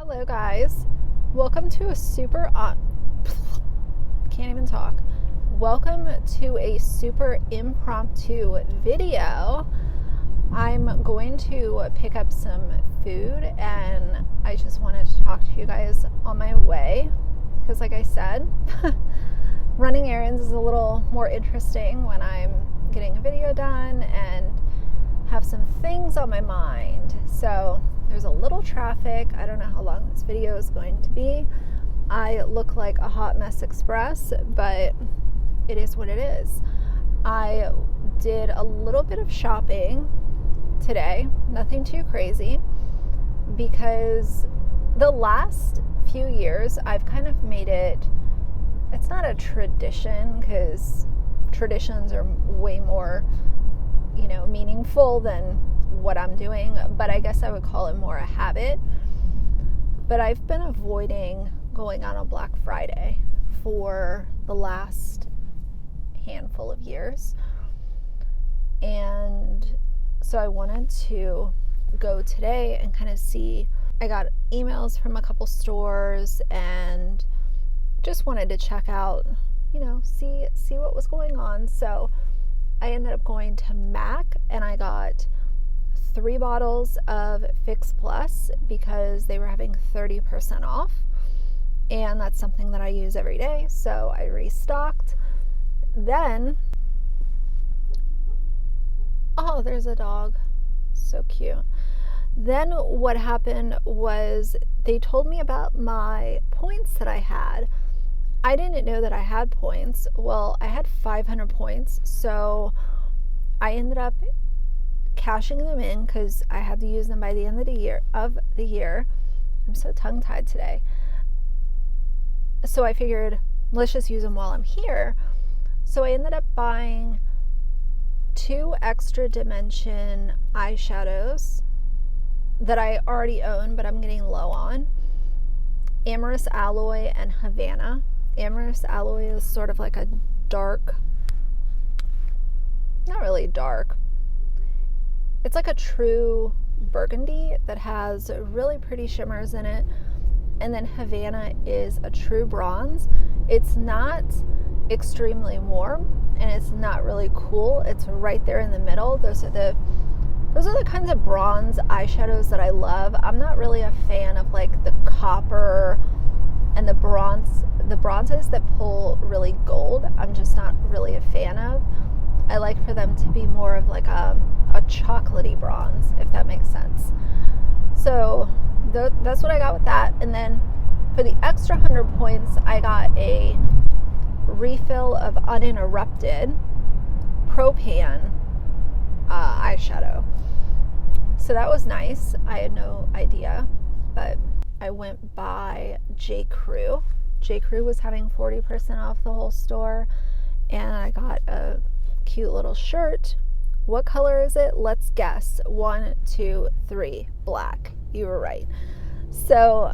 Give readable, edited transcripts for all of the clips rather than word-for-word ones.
Hello guys, welcome to a can't even talk. Welcome to a super impromptu video. I'm going to pick up some food and I just wanted to talk to you guys on my way because like I said, running errands is a little more interesting when I'm getting a video done and have some things on my mind. So there's a little traffic. I don't know how long this video is going to be. I look like a hot mess express, but it is what it is. I did a little bit of shopping today, nothing too crazy, because the last few years I've kind of made it's not a tradition because traditions are way more meaningful than what I'm doing, but I guess I would call it more a habit. But I've been avoiding going out on Black Friday for the last handful of years. And so I wanted to go today and kind of see. I got emails from a couple stores and just wanted to check out, see what was going on. So I ended up going to MAC and I got 3 bottles of Fix Plus because they were having 30% off. And that's something that I use every day. So I restocked. Then, oh, there's a dog. So cute. Then what happened was they told me about my points that I had. I didn't know that I had points. Well, I had 500 points, so I ended up cashing them in because I had to use them by the end of the year. I'm so tongue-tied today. So I figured, let's just use them while I'm here. So I ended up buying 2 extra dimension eyeshadows that I already own, but I'm getting low on. Amorous Alloy and Havana. Amorous Alloy is sort of like a dark, not really dark. It's like a true burgundy that has really pretty shimmers in it. And then Havana is a true bronze. It's not extremely warm and it's not really cool. It's right there in the middle. Those are the kinds of bronze eyeshadows that I love. I'm not really a fan of like the copper and the bronzes that pull really gold. I'm just not really a fan of. I like for them to be more of like a chocolatey bronze, if that makes sense. So that's what I got with that. And then for the extra 100 points, I got a refill of Uninterrupted Pro-Pan eyeshadow. So that was nice. I had no idea, but I went by J.Crew. J.Crew was having 40% off the whole store, and I got a cute little shirt. What color is it? Let's guess. 1, 2, 3. Black. You were right. So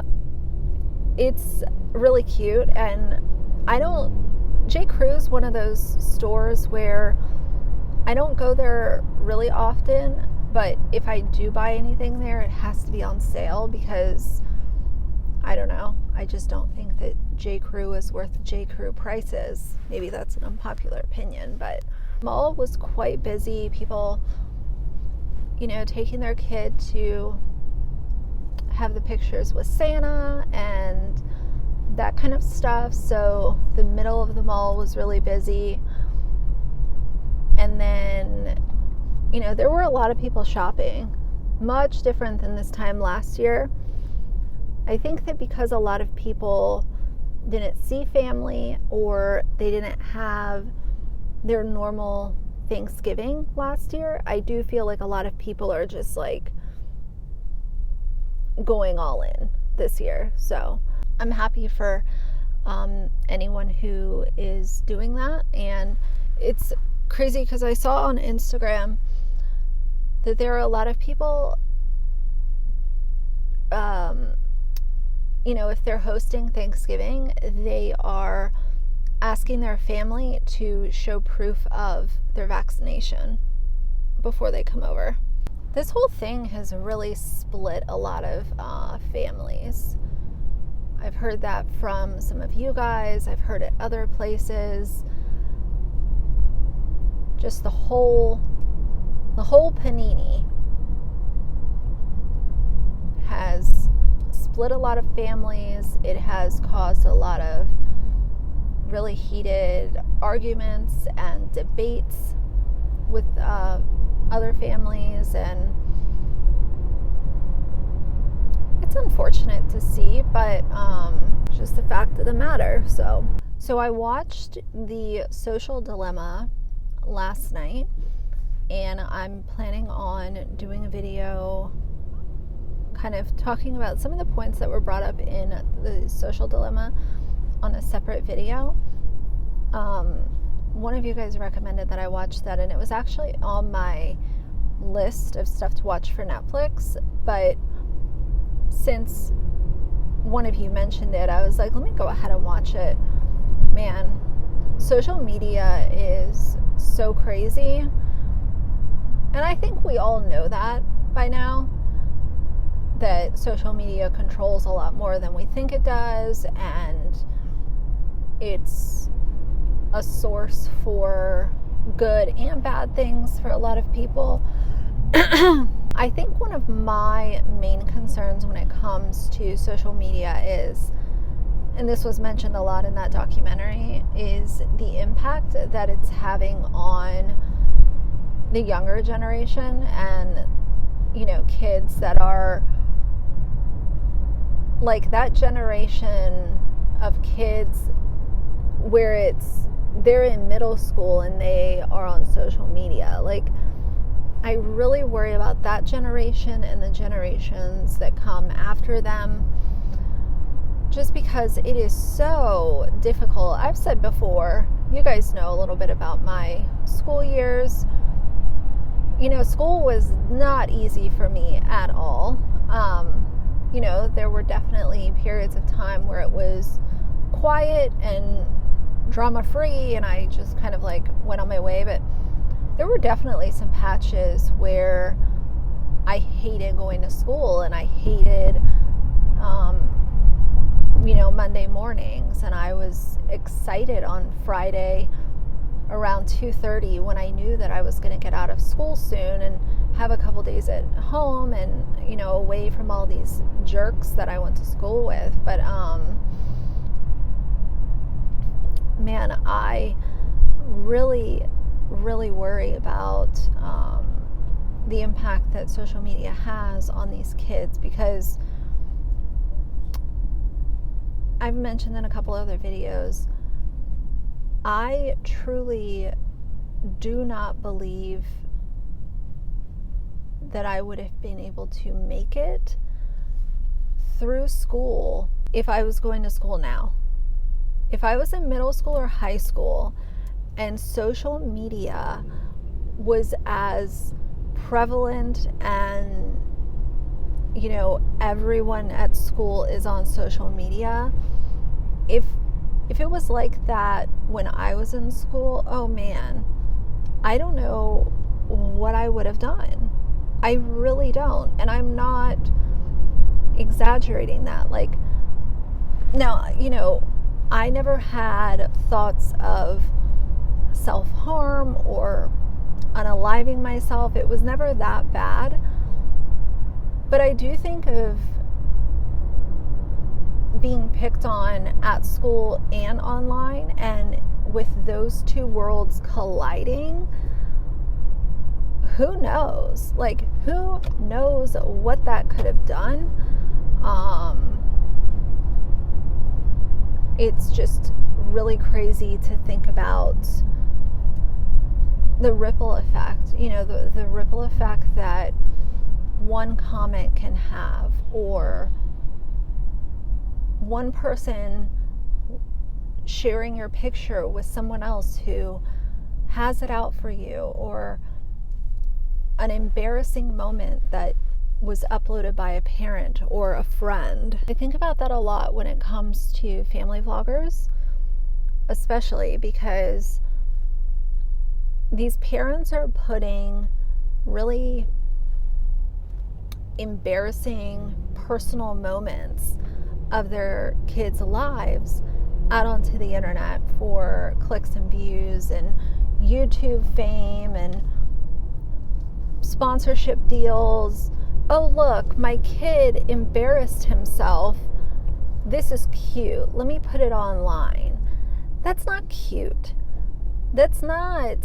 it's really cute, and J.Crew is one of those stores where I don't go there really often, but if I do buy anything there, it has to be on sale because I don't know. I just don't think that J.Crew is worth J.Crew prices. Maybe that's an unpopular opinion, but the mall was quite busy. People, taking their kid to have the pictures with Santa and that kind of stuff. So the middle of the mall was really busy. And then, there were a lot of people shopping, much different than this time last year. I think that because a lot of people didn't see family or they didn't have their normal Thanksgiving last year, I do feel like a lot of people are just like going all in this year. So I'm happy for anyone who is doing that. And it's crazy because I saw on Instagram that there are a lot of people if they're hosting Thanksgiving, they are asking their family to show proof of their vaccination before they come over. this whole thing has really split a lot of families. I've heard that from some of you guys. I've heard it other places. Just the whole panini has split a lot of families. It has caused a lot of really heated arguments and debates with other families, and it's unfortunate to see, but it's just the fact of the matter. So I watched The Social Dilemma last night, and I'm planning on doing a video kind of talking about some of the points that were brought up in The Social Dilemma on a separate video. One of you guys recommended that I watch that, and it was actually on my list of stuff to watch for Netflix, but since one of you mentioned it, I was like, let me go ahead and watch it. Man, social media is so crazy, and I think we all know that by now, that social media controls a lot more than we think it does, and it's a source for good and bad things for a lot of people. I think one of my main concerns when it comes to social media is, and this was mentioned a lot in that documentary, is the impact that it's having on the younger generation, and, you know, kids that are like that generation of kids where they're in middle school and they are on social media. Like, I really worry about that generation and the generations that come after them, just because it is so difficult. I've said before, you guys know a little bit about my school years. You know, school was not easy for me at all. You know, there were definitely periods of time where it was quiet and drama free, and I just kind of like went on my way, but there were definitely some patches where I hated going to school, and I hated you know, Monday mornings, and I was excited on Friday around 2:30 when I knew that I was going to get out of school soon and have a couple days at home and, you know, away from all these jerks that I went to school with. But man, I really worry about the impact that social media has on these kids, because I've mentioned in a couple other videos, I truly do not believe that I would have been able to make it through school if I was going to school now. If I was in middle school or high school and social media was as prevalent and, you know, everyone at school is on social media, if it was like that when I was in school, oh man, I don't know what I would have done. I really don't. And I'm not exaggerating that. Like, now, you know, I never had thoughts of self-harm or unaliving myself. It was never that bad. But I do think of being picked on at school and online, and with those two worlds colliding, who knows? Like, who knows what that could have done? It's just really crazy to think about the ripple effect, you know, the ripple effect that one comment can have, or one person sharing your picture with someone else who has it out for you, or an embarrassing moment that was uploaded by a parent or a friend. I think about that a lot when it comes to family vloggers, especially because these parents are putting really embarrassing personal moments of their kids' lives out onto the internet for clicks and views and YouTube fame and sponsorship deals. Oh, look, my kid embarrassed himself. This is cute. Let me put it online. That's not cute. That's not,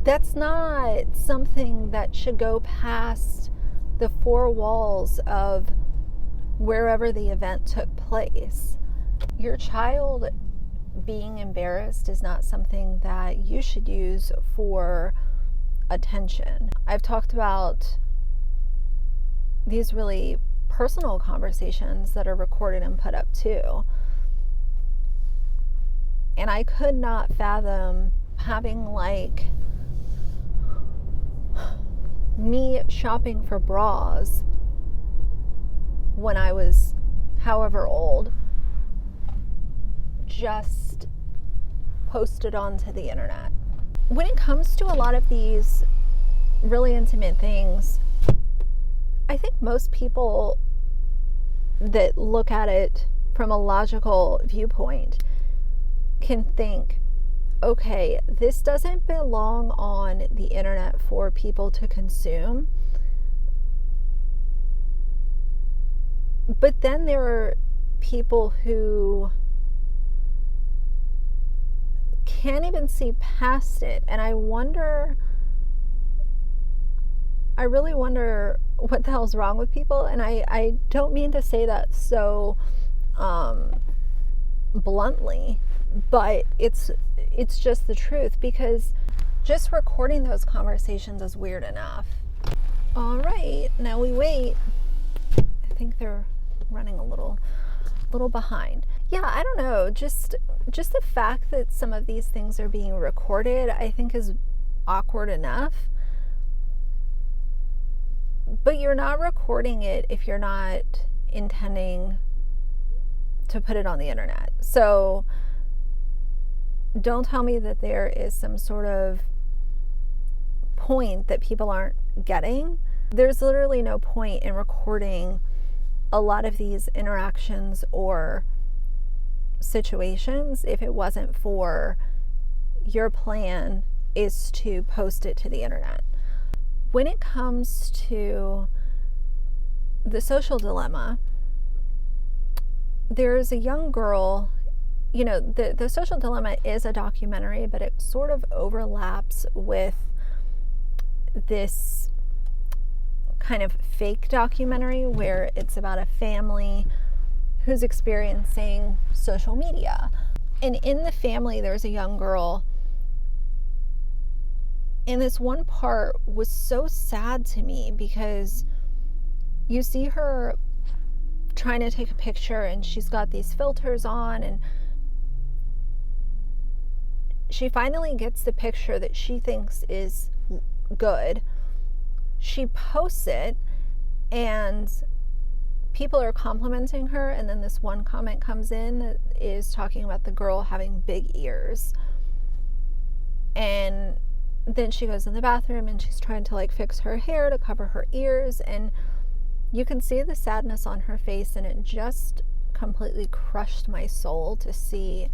that's not something that should go past the four walls of wherever the event took place. Your child being embarrassed is not something that you should use for attention. I've talked about these really personal conversations that are recorded and put up too. And I could not fathom having like me shopping for bras when I was however old, just posted onto the internet. When it comes to a lot of these really intimate things, I think most people that look at it from a logical viewpoint can think, okay, this doesn't belong on the internet for people to consume. But then there are people who can't even see past it. And I really wonder what the hell's wrong with people. And I don't mean to say that so bluntly, but it's just the truth, because just recording those conversations is weird enough. All right, now we wait. I think they're running a little behind. Yeah, I don't know. Just the fact that some of these things are being recorded, I think is awkward enough. But you're not recording it if you're not intending to put it on the internet. So don't tell me that there is some sort of point that people aren't getting. There's literally no point in recording a lot of these interactions or situations if it wasn't for your plan is to post it to the internet. When it comes to the social dilemma, there's a young girl, the social dilemma is a documentary, but it sort of overlaps with this kind of fake documentary where it's about a family who's experiencing social media. And in the family, there's a young girl. And this one part was so sad to me because you see her trying to take a picture and she's got these filters on, and she finally gets the picture that she thinks is good. She posts it and people are complimenting her, and then this one comment comes in that is talking about the girl having big ears. And then she goes in the bathroom and she's trying to fix her hair to cover her ears, and you can see the sadness on her face, and it just completely crushed my soul to see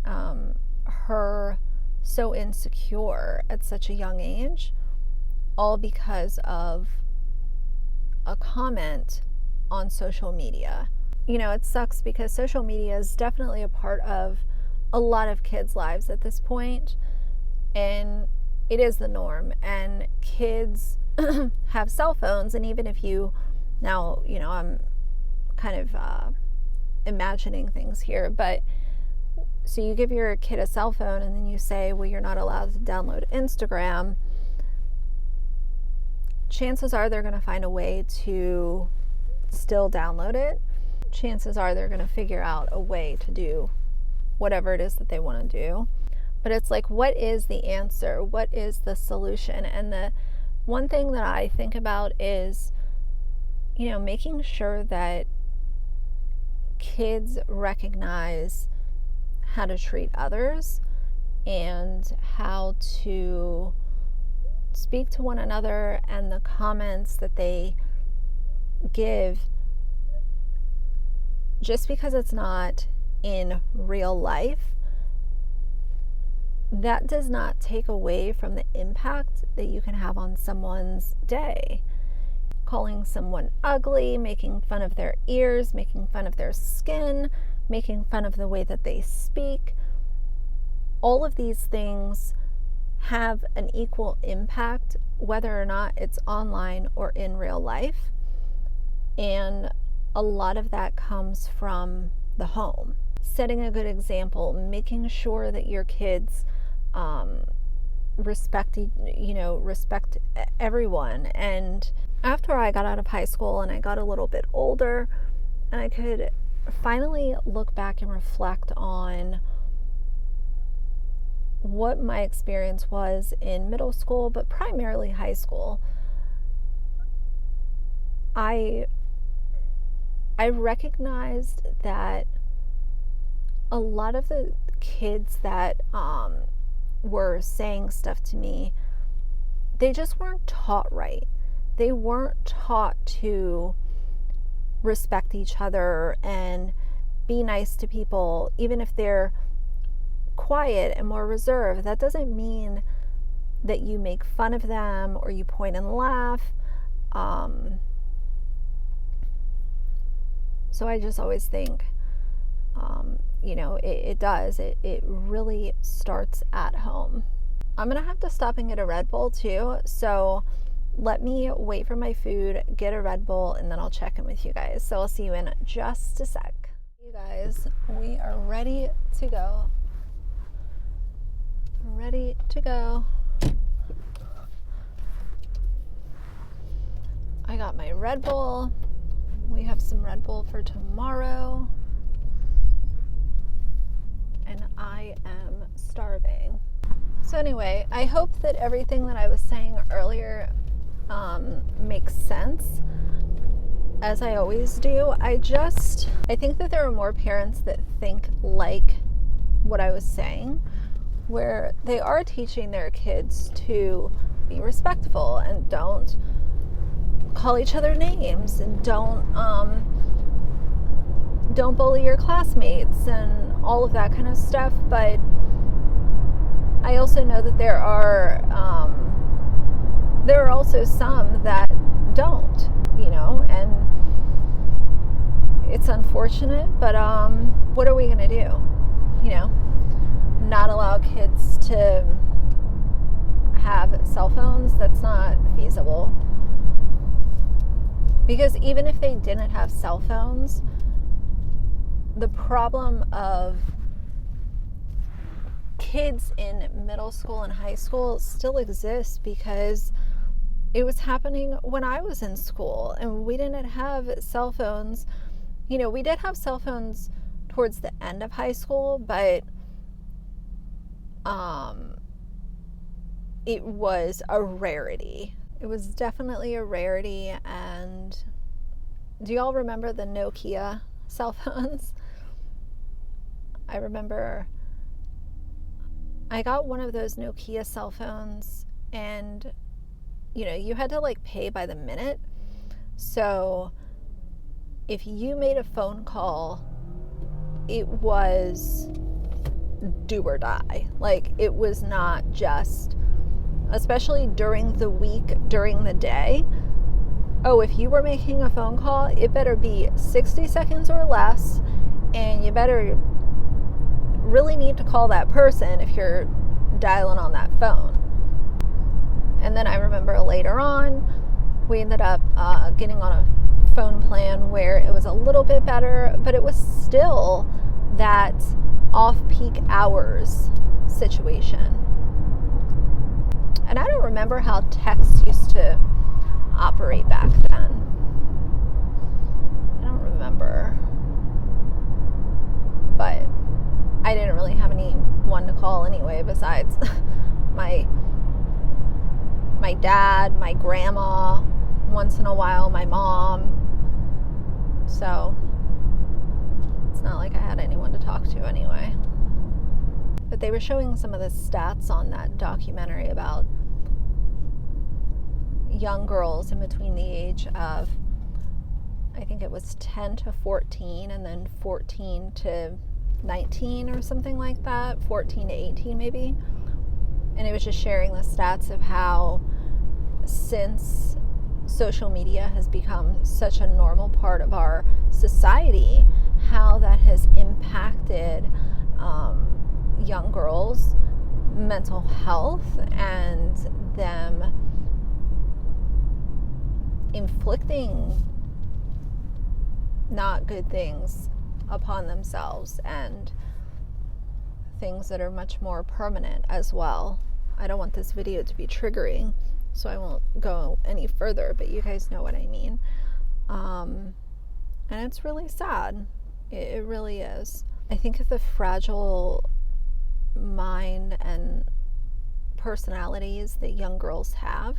her so insecure at such a young age, all because of a comment on social media. It sucks because social media is definitely a part of a lot of kids' lives at this point, and it is the norm. And kids have cell phones, and even if you now, I'm kind of imagining things here, but so you give your kid a cell phone and then you say, well, you're not allowed to download Instagram. Chances are they're going to find a way to still download it. Chances are they're going to figure out a way to do whatever it is that they want to do. But it's what is the answer? What is the solution? And the one thing that I think about is, making sure that kids recognize how to treat others and how to speak to one another and the comments that they give, just because it's not in real life, that does not take away from the impact that you can have on someone's day. Calling someone ugly, making fun of their ears, making fun of their skin, making fun of the way that they speak. All of these things have an equal impact, whether or not it's online or in real life. And a lot of that comes from the home. Setting a good example, making sure that your kids respect everyone. And after I got out of high school and I got a little bit older, and I could finally look back and reflect on what my experience was in middle school, but primarily high school, I recognized that a lot of the kids that were saying stuff to me, they just weren't taught right. They weren't taught to respect each other and be nice to people, even if they're quiet and more reserved. That doesn't mean that you make fun of them or you point and laugh. So I just always think, it does. It really starts at home. I'm going to have to stop and get a Red Bull too. So let me wait for my food, get a Red Bull, and then I'll check in with you guys. So I'll see you in just a sec. You guys, we are ready to go. Ready to go. I got my Red Bull. We have some Red Bull for tomorrow. And I am starving. So anyway, I hope that everything that I was saying earlier makes sense, as I always do. I think that there are more parents that think like what I was saying, where they are teaching their kids to be respectful and don't call each other names and don't bully your classmates and all of that kind of stuff. But I also know that there are also some that don't, and it's unfortunate, but what are we going to do? Not allow kids to have cell phones? That's not feasible. Because even if they didn't have cell phones, the problem of kids in middle school and high school still exists, because it was happening when I was in school and we didn't have cell phones. We did have cell phones towards the end of high school, but it was a rarity. It was definitely a rarity. And do y'all remember the Nokia cell phones? I remember I got one of those Nokia cell phones, and you had to pay by the minute. So if you made a phone call, it was do or die. It was not just, especially during the week, during the day. Oh, if you were making a phone call, it better be 60 seconds or less, and you better really need to call that person if you're dialing on that phone. And then I remember later on, we ended up getting on a phone plan where it was a little bit better, but it was still that off-peak hours situation. And I don't remember how texts used to operate back then. I don't remember. But I didn't really have anyone to call anyway, besides my dad, my grandma, once in a while my mom. So it's not like I had anyone to talk to anyway. But they were showing some of the stats on that documentary about young girls in between the age of, I think it was 10 to 14, and then 14 to 19 or something like that, 14 to 18 maybe. And it was just sharing the stats of how since social media has become such a normal part of our society, how that has impacted young girls' mental health and them inflicting not good things upon themselves and things that are much more permanent as well. I don't want this video to be triggering, so I won't go any further, but you guys know what I mean. And it's really sad. It really is. I think of the fragile mind and personalities that young girls have,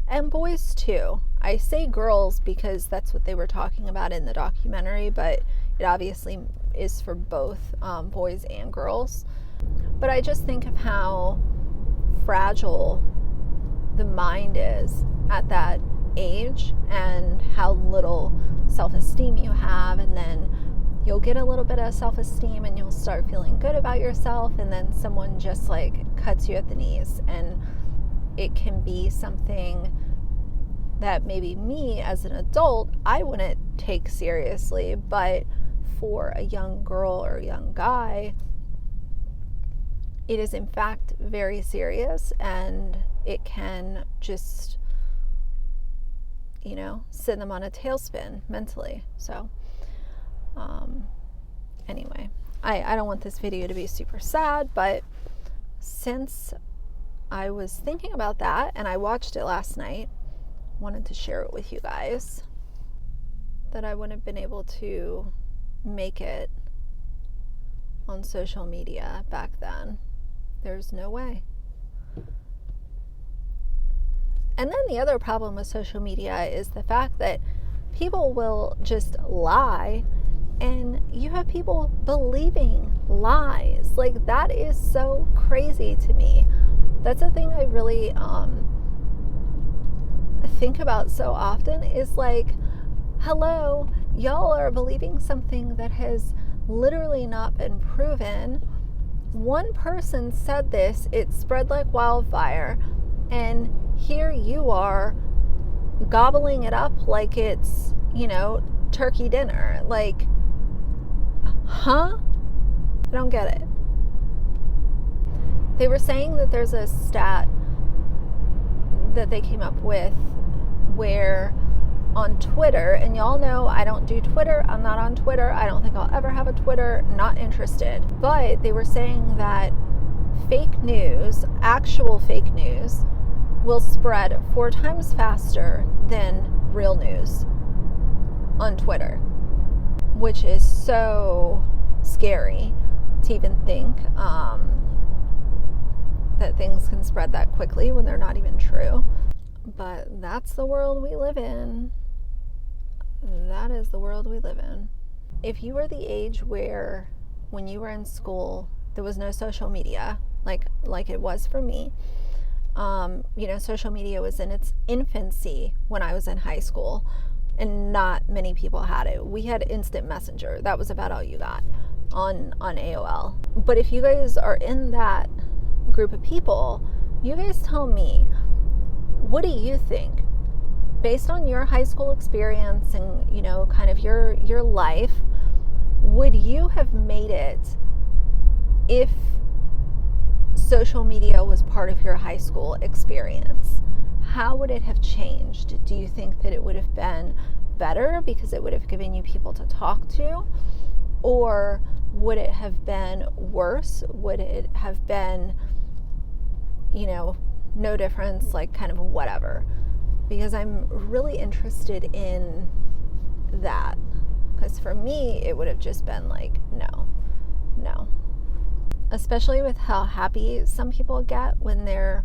and boys too. I say girls because that's what they were talking about in the documentary, but it obviously is for both boys and girls. But I just think of how fragile the mind is at that age and how little self-esteem you have, and then you'll get a little bit of self-esteem and you'll start feeling good about yourself, and then someone just like cuts you at the knees, and it can be something that maybe me as an adult I wouldn't take seriously, but for a young girl or a young guy, it is in fact very serious, and it can just, send them on a tailspin mentally. So anyway, I don't want this video to be super sad, but since I was thinking about that and I watched it last night, wanted to share it with you guys, that I wouldn't have been able to make it on social media back then. There's no way. And then the other problem with social media is the fact that people will just lie, and you have people believing lies. Like, that is so crazy to me. That's a thing I really think about so often, is like, hello, y'all are believing something that has literally not been proven. One person said this, it spread like wildfire, and here you are gobbling it up like it's, turkey dinner. Like, huh? I don't get it. They were saying that there's a stat that they came up with where on Twitter, and y'all know I don't do Twitter, I'm not on Twitter, I don't think I'll ever have a Twitter, not interested. But they were saying that fake news, actual fake news, will spread 4 times faster than real news on Twitter, which is so scary to even think that things can spread that quickly when they're not even true. But that's the world we live in. That is the world we live in. If you were the age where when you were in school there was no social media, like it was for me, social media was in its infancy when I was in high school, and not many people had it. We had instant messenger. That was about all you got on AOL. But if you guys are in that group of people, you guys tell me, what do you think? Based on your high school experience and, kind of your life, would you have made it if social media was part of your high school experience? How would it have changed? Do you think that it would have been better because it would have given you people to talk to? Or would it have been worse? Would it have been, no difference, like kind of whatever? Because I'm really interested in that. Because for me, it would have just been like, no. Especially with how happy some people get when they're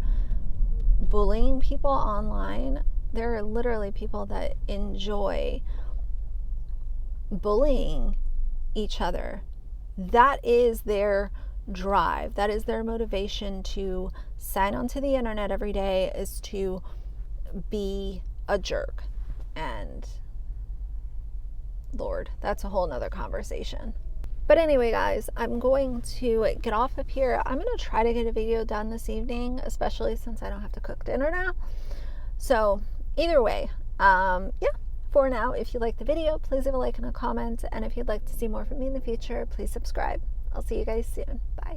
bullying people online. There are literally people that enjoy bullying each other. That is their drive. That is their motivation to sign onto the internet every day, is to be a jerk. And Lord, that's a whole nother conversation. But anyway, guys, I'm going to get off of here. I'm going to try to get a video done this evening, especially since I don't have to cook dinner now. So either way, yeah, for now, if you like the video, please leave a like and a comment. And if you'd like to see more from me in the future, please subscribe. I'll see you guys soon. Bye.